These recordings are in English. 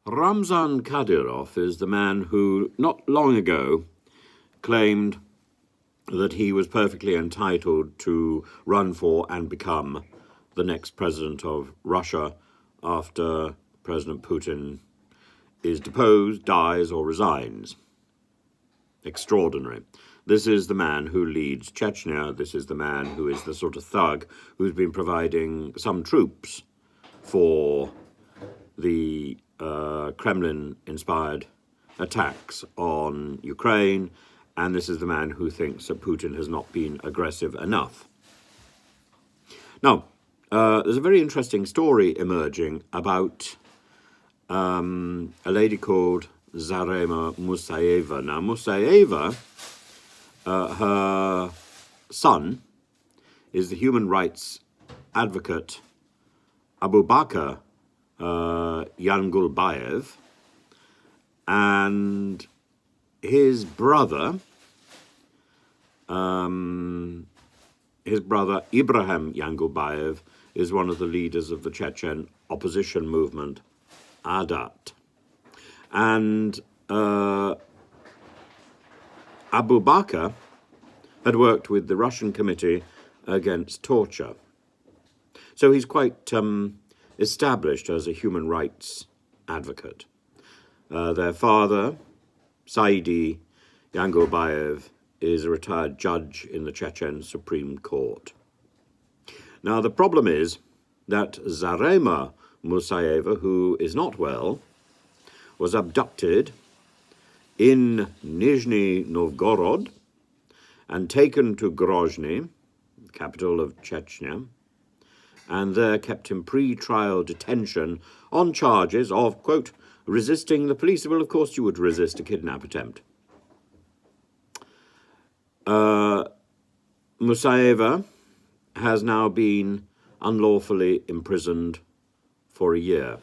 Ramzan Kadyrov is the man who, not long ago, claimed that he was perfectly entitled to run for and become the next president of Russia after President Putin is deposed, dies, or resigns. Extraordinary. This is the man who leads Chechnya. This is the man who is the sort of thug who's been providing some troops for the Kremlin-inspired attacks on Ukraine, and this is the man who thinks that Putin has not been aggressive enough. Now, there's a very interesting story emerging about a lady called Zarema Musayeva. Now, Musayeva, her son is the human rights advocate Abu Bakr Yangulbayev, and his brother Ibrahim Yangulbayev is one of the leaders of the Chechen opposition movement, Adat. And Abu Bakr had worked with the Russian Committee Against Torture. So he's quite established as a human rights advocate. Their father, Saidi Yangulbayev, is a retired judge in the Chechen Supreme Court. Now, the problem is that Zarema Musayeva, who is not well, was abducted in Nizhny Novgorod and taken to Grozny, capital of Chechnya, and there kept in pre-trial detention on charges of, quote, resisting the police. Well, of course you would resist a kidnap attempt. Musayeva has now been unlawfully imprisoned for a year.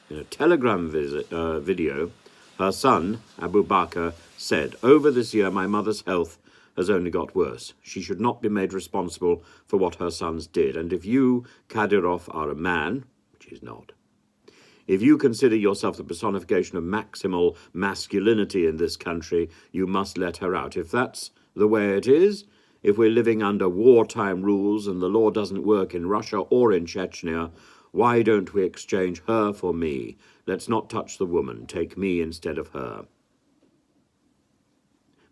In a Telegram video, her son, Abu Bakr, said, over this year my mother's health has only got worse. She should not be made responsible for what her sons did. And if you, Kadyrov, are a man, which he's not, if you consider yourself the personification of maximal masculinity in this country, you must let her out. If that's the way it is, if we're living under wartime rules and the law doesn't work in Russia or in Chechnya, why don't we exchange her for me? Let's not touch the woman. Take me instead of her.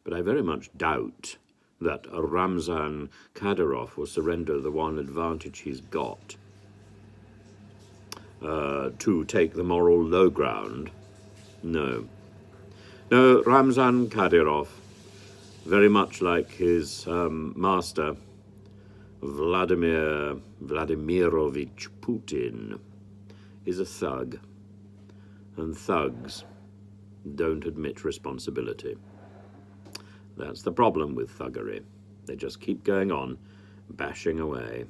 But I very much doubt that Ramzan Kadyrov will surrender the one advantage he's got to take the moral low ground. No. No, Ramzan Kadyrov, very much like his master, Vladimir Vladimirovich Putin, is a thug, and thugs don't admit responsibility. That's the problem with thuggery. They just keep going on, bashing away.